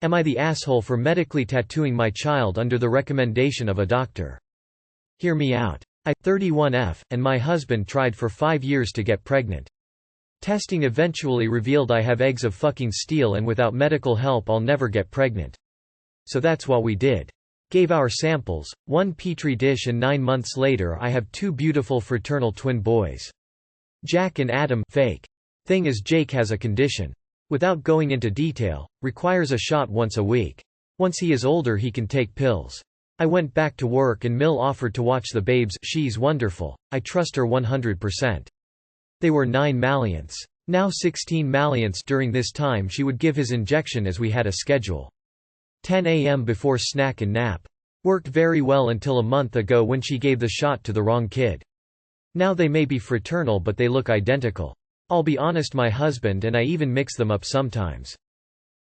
Am I the asshole for medically tattooing my child under the recommendation of a doctor? Hear me out. I, 31F, and my husband tried for 5 years to get pregnant. Testing eventually revealed I have eggs of fucking steel and without medical help I'll never get pregnant. So that's what we did. Gave our samples, 1 petri dish, and 9 months later I have 2 beautiful fraternal twin boys. Jack and Adam. Fake. Thing is, Jake has a condition. Without going into detail, requires a shot once a week. Once he is older he can take pills. I went back to work and Mill offered to watch the babes. She's wonderful. I trust her 100%. They were 9 malliants. Now 16 malliants. During this time she would give his injection as we had a schedule. 10 a.m. before snack and nap. Worked very well until a month ago when she gave the shot to the wrong kid. Now they may be fraternal but they look identical. I'll be honest, my husband and I even mix them up sometimes.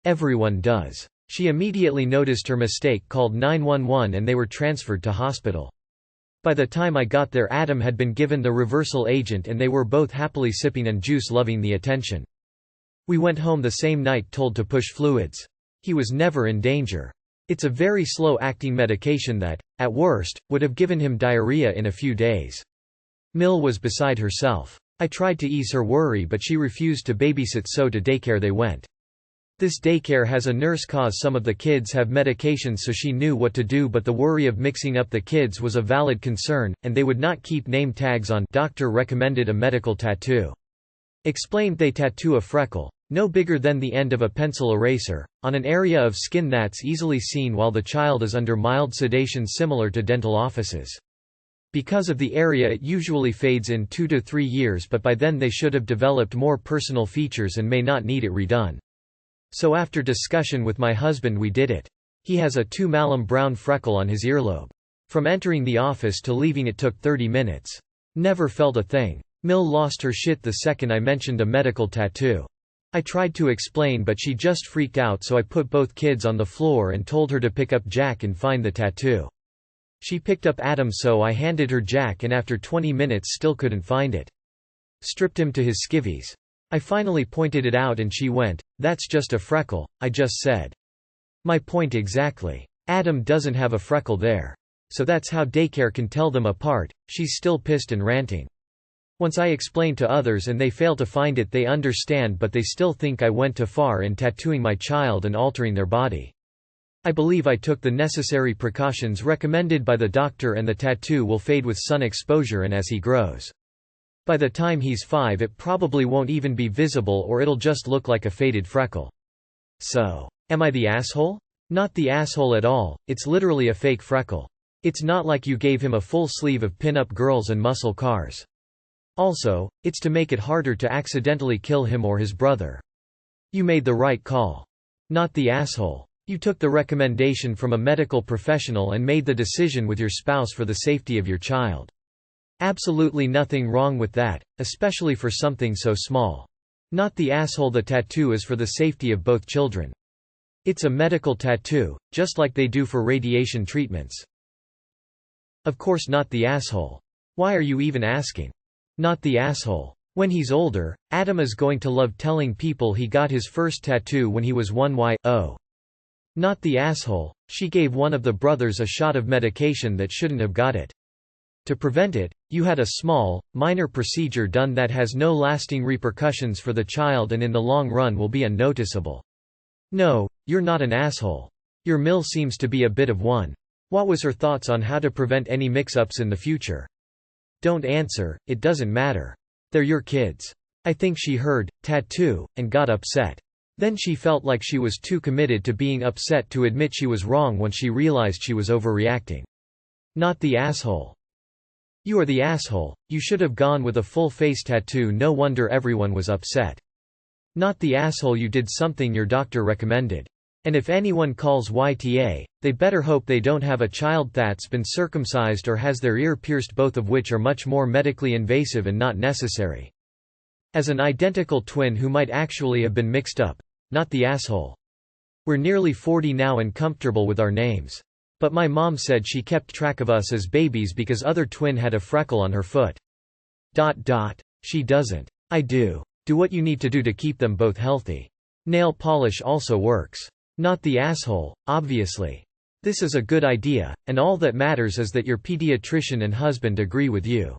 Everyone does. She immediately noticed her mistake, called 911 and they were transferred to hospital. By the time I got there Adam had been given the reversal agent and they were both happily sipping and juice, loving the attention. We went home the same night told to push fluids. He was never in danger. It's a very slow-acting medication that, at worst, would have given him diarrhea in a few days. Mill was beside herself. I tried to ease her worry but she refused to babysit, so to daycare they went. This daycare has a nurse cause some of the kids have medications, so she knew what to do, but the worry of mixing up the kids was a valid concern, and they would not keep name tags on. Doctor recommended a medical tattoo. Explained they tattoo a freckle, no bigger than the end of a pencil eraser, on an area of skin that's easily seen while the child is under mild sedation, similar to dental offices. Because of the area it usually fades in 2 to 3 years, but by then they should have developed more personal features and may not need it redone. So after discussion with my husband we did it. He has a 2 malum brown freckle on his earlobe. From entering the office to leaving it took 30 minutes. Never felt a thing. Mill lost her shit the second I mentioned a medical tattoo. I tried to explain but she just freaked out, so I put both kids on the floor and told her to pick up Jack and find the tattoo. She picked up Adam, so I handed her Jack and after 20 minutes still couldn't find it. Stripped him to his skivvies. I finally pointed it out and she went, "That's just a freckle." I just said. My point exactly. Adam doesn't have a freckle there. So that's how daycare can tell them apart. She's still pissed and ranting. Once I explain to others and they fail to find it, they understand, but they still think I went too far in tattooing my child and altering their body. I believe I took the necessary precautions recommended by the doctor, and the tattoo will fade with sun exposure and as he grows. By the time he's 5 it probably won't even be visible, or it'll just look like a faded freckle. So, am I the asshole? Not the asshole at all, it's literally a fake freckle. It's not like you gave him a full sleeve of pin-up girls and muscle cars. Also, it's to make it harder to accidentally kill him or his brother. You made the right call. Not the asshole. You took the recommendation from a medical professional and made the decision with your spouse for the safety of your child. Absolutely nothing wrong with that, especially for something so small. Not the asshole. The tattoo is for the safety of both children. It's a medical tattoo, just like they do for radiation treatments. Of course not the asshole. Why are you even asking? Not the asshole. When he's older, Adam is going to love telling people he got his first tattoo when he was 1 Not the asshole. She gave one of the brothers a shot of medication that shouldn't have got it. To prevent it, you had a small, minor procedure done that has no lasting repercussions for the child and in the long run will be unnoticeable. No, you're not an asshole. Your Mill seems to be a bit of one. What was her thoughts on how to prevent any mix-ups in the future? Don't answer, it doesn't matter. They're your kids. I think she heard tattoo and got upset. Then she felt like she was too committed to being upset to admit she was wrong when she realized she was overreacting. Not the asshole. You are the asshole. You should have gone with a full face tattoo. No wonder everyone was upset. Not the asshole. You did something your doctor recommended. And if anyone calls YTA, they better hope they don't have a child that's been circumcised or has their ear pierced, both of which are much more medically invasive and not necessary. As an identical twin who might actually have been mixed up. Not the asshole. We're nearly 40 now and comfortable with our names. But my mom said she kept track of us as babies because other twin had a freckle on her foot. She doesn't. I do. Do what you need to do to keep them both healthy. Nail polish also works. Not the asshole, obviously. This is a good idea, and all that matters is that your pediatrician and husband agree with you.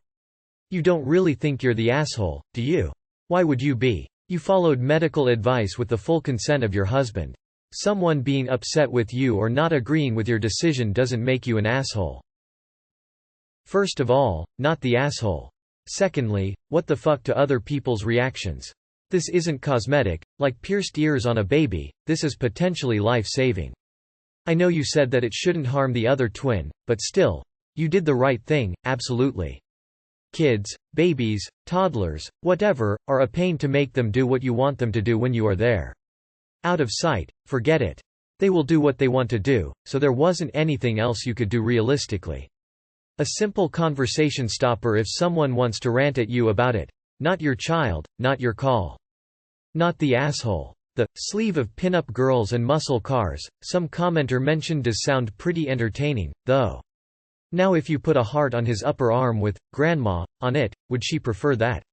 You don't really think you're the asshole, do you? Why would you be? You followed medical advice with the full consent of your husband. Someone being upset with you or not agreeing with your decision doesn't make you an asshole. First of all, not the asshole. Secondly, what the fuck to other people's reactions? This isn't cosmetic, like pierced ears on a baby, this is potentially life-saving. I know you said that it shouldn't harm the other twin, but still, you did the right thing, absolutely. Kids, babies, toddlers, whatever, are a pain to make them do what you want them to do when you are there. Out of sight, forget it. They will do what they want to do, so there wasn't anything else you could do realistically. A simple conversation stopper if someone wants to rant at you about it. Not your child, not your call. Not the asshole. The sleeve of pin-up girls and muscle cars, some commenter mentioned does sound pretty entertaining, though. Now if you put a heart on his upper arm with "Grandma" on it, would she prefer that?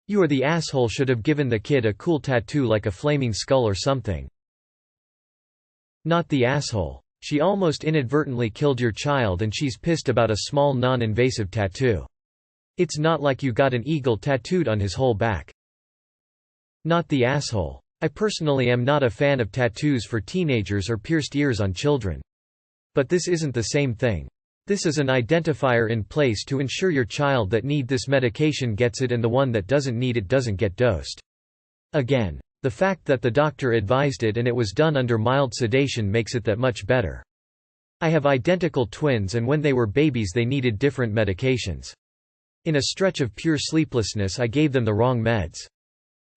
You or the asshole should have given the kid a cool tattoo like a flaming skull or something. Not the asshole. She almost inadvertently killed your child and she's pissed about a small non-invasive tattoo. It's not like you got an eagle tattooed on his whole back. Not the asshole. I personally am not a fan of tattoos for teenagers or pierced ears on children. But this isn't the same thing. This is an identifier in place to ensure your child that need this medication gets it and the one that doesn't need it doesn't get dosed. Again, the fact that the doctor advised it and it was done under mild sedation makes it that much better. I have identical twins and when they were babies they needed different medications. In a stretch of pure sleeplessness I gave them the wrong meds.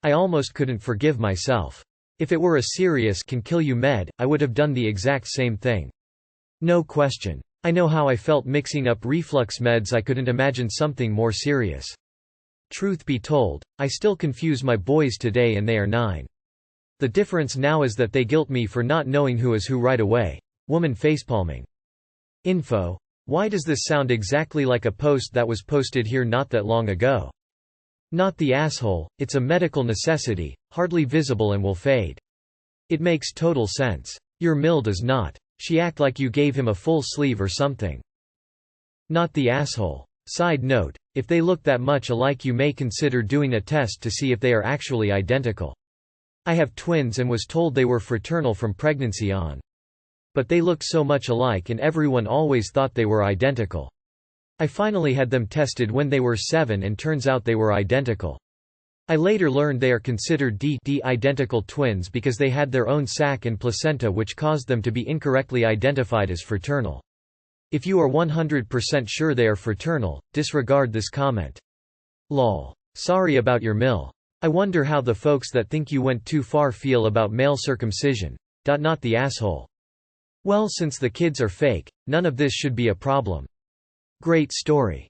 I almost couldn't forgive myself. If it were a serious can kill you med, I would have done the exact same thing. No question. I know how I felt mixing up reflux meds. I couldn't imagine something more serious. Truth be told, I still confuse my boys today and they are 9. The difference now is that they guilt me for not knowing who is who right away. Woman facepalming. Info. Why does this sound exactly like a post that was posted here not that long ago? Not the asshole, it's a medical necessity, hardly visible and will fade. It makes total sense. Your mill does not. She act like you gave him a full sleeve or something. Not the asshole. Side note, if they look that much alike you may consider doing a test to see if they are actually identical. I have twins and was told they were fraternal from pregnancy on. But they looked so much alike and everyone always thought they were identical. I finally had them tested when they were 7 and turns out they were identical. I later learned they are considered D identical twins because they had their own sac and placenta which caused them to be incorrectly identified as fraternal. If you are 100% sure they are fraternal, disregard this comment. Lol. Sorry about your mill. I wonder how the folks that think you went too far feel about male circumcision. Not the asshole. Well, since the kids are fake, none of this should be a problem. Great story.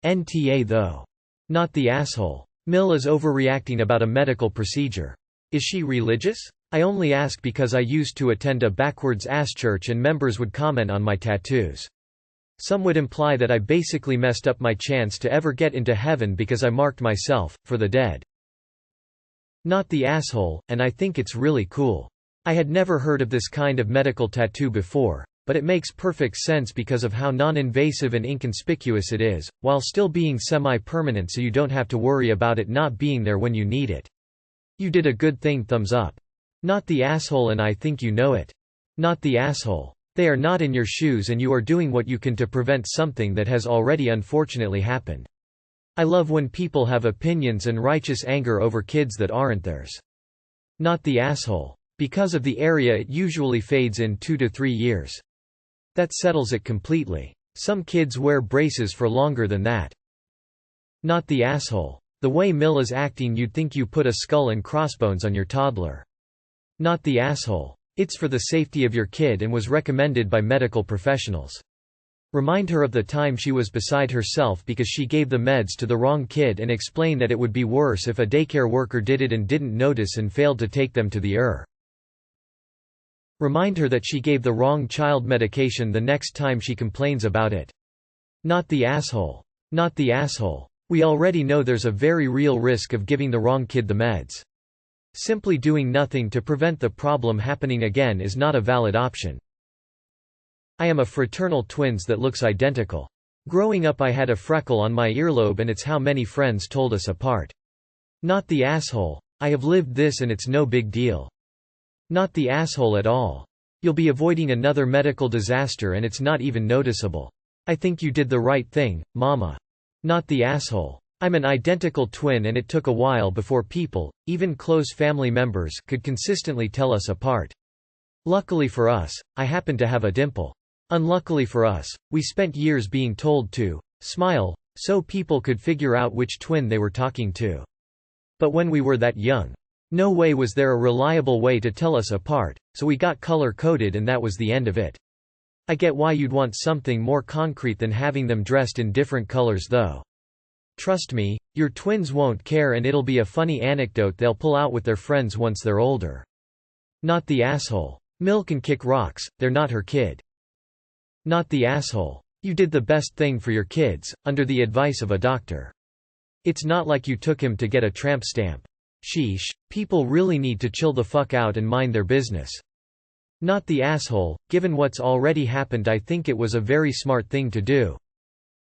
NTA though. Not the asshole. Mill is overreacting about a medical procedure. Is she religious? I only ask because I used to attend a backwards-ass church and members would comment on my tattoos. Some would imply that I basically messed up my chance to ever get into heaven because I marked myself, for the dead. Not the asshole, and I think it's really cool. I had never heard of this kind of medical tattoo before, but it makes perfect sense because of how non-invasive and inconspicuous it is, while still being semi-permanent so you don't have to worry about it not being there when you need it. You did a good thing, thumbs up. Not the asshole, and I think you know it. Not the asshole. They are not in your shoes and you are doing what you can to prevent something that has already unfortunately happened. I love when people have opinions and righteous anger over kids that aren't theirs. Not the asshole. Because of the area it usually fades in 2 to 3 years. That settles it completely. Some kids wear braces for longer than that. Not the asshole. The way Mill is acting you'd think you put a skull and crossbones on your toddler. Not the asshole. It's for the safety of your kid and was recommended by medical professionals. Remind her of the time she was beside herself because she gave the meds to the wrong kid and explain that it would be worse if a daycare worker did it and didn't notice and failed to take them to the ER. Remind her that she gave the wrong child medication the next time she complains about it. Not the asshole. Not the asshole. We already know there's a very real risk of giving the wrong kid the meds. Simply doing nothing to prevent the problem happening again is not a valid option. I am a fraternal twins that looks identical. Growing up I had a freckle on my earlobe and it's how many friends told us apart. Not the asshole. I have lived this and it's no big deal. Not the asshole at all. You'll be avoiding another medical disaster and it's not even noticeable. I think you did the right thing, mama. Not the asshole. I'm an identical twin and it took a while before people, even close family members, could consistently tell us apart. Luckily for us, I happen to have a dimple. Unluckily for us, we spent years being told to smile, so people could figure out which twin they were talking to. But when we were that young, no way was there a reliable way to tell us apart, so we got color-coded and that was the end of it. I get why you'd want something more concrete than having them dressed in different colors though. Trust me, your twins won't care and it'll be a funny anecdote they'll pull out with their friends once they're older. Not the asshole. Mil can kick rocks, they're not her kid. Not the asshole. You did the best thing for your kids, under the advice of a doctor. It's not like you took him to get a tramp stamp. Sheesh, people really need to chill the fuck out and mind their business. Not the asshole. Given what's already happened I think it was a very smart thing to do.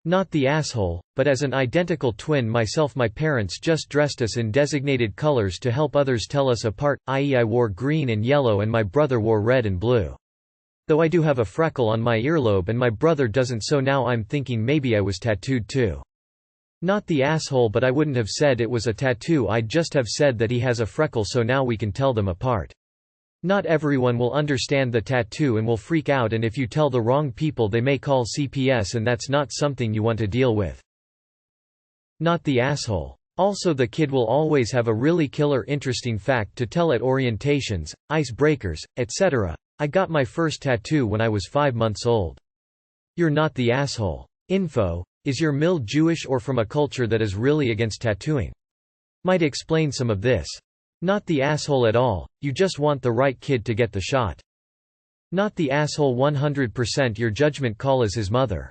Not the asshole, but as an identical twin myself my parents just dressed us in designated colors to help others tell us apart, i.e. I wore green and yellow and my brother wore red and blue. Though I do have a freckle on my earlobe and my brother doesn't, so now I'm thinking maybe I was tattooed too. Not the asshole, but I wouldn't have said it was a tattoo, I'd just have said that he has a freckle so now we can tell them apart. Not everyone will understand the tattoo and will freak out, and if you tell the wrong people they may call CPS and that's not something you want to deal with. Not the asshole. Also the kid will always have a really killer interesting fact to tell at orientations, icebreakers, etc. I got my first tattoo when I was 5 months old. You're not the asshole. Info: is your Mil Jewish or from a culture that is really against tattooing? Might explain some of this. Not the asshole at all, you just want the right kid to get the shot. Not the asshole 100% your judgment call is his mother.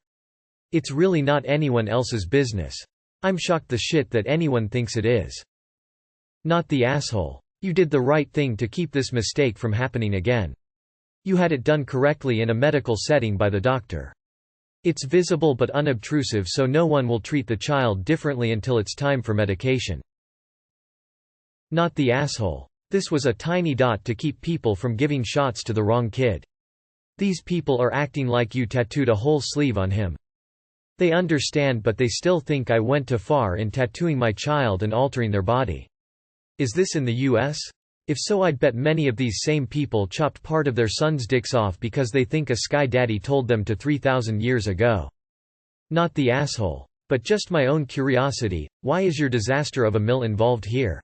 It's really not anyone else's business. I'm shocked the shit that anyone thinks it is. Not the asshole. You did the right thing to keep this mistake from happening again. You had it done correctly in a medical setting by the doctor. It's visible but unobtrusive so no one will treat the child differently until it's time for medication. Not the asshole. This was a tiny dot to keep people from giving shots to the wrong kid. These people are acting like you tattooed a whole sleeve on him. They understand but they still think I went too far in tattooing my child and altering their body. Is this in the US? If so, I'd bet many of these same people chopped part of their sons' dicks off because they think a sky daddy told them to 3,000 years ago. Not the asshole. But just my own curiosity, why is your disaster of a Mil involved here?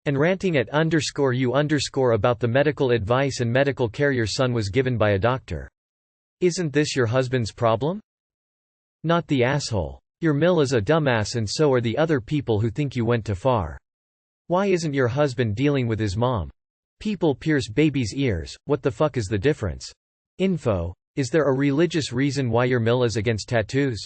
And ranting at _you_ about the medical advice and medical care your son was given by a doctor. Isn't this your husband's problem? Not the asshole. Your Mil is a dumbass and so are the other people who think you went too far. Why isn't your husband dealing with his mom? People pierce babies' ears, what the fuck is the difference? Info: is there a religious reason why your Mil is against tattoos?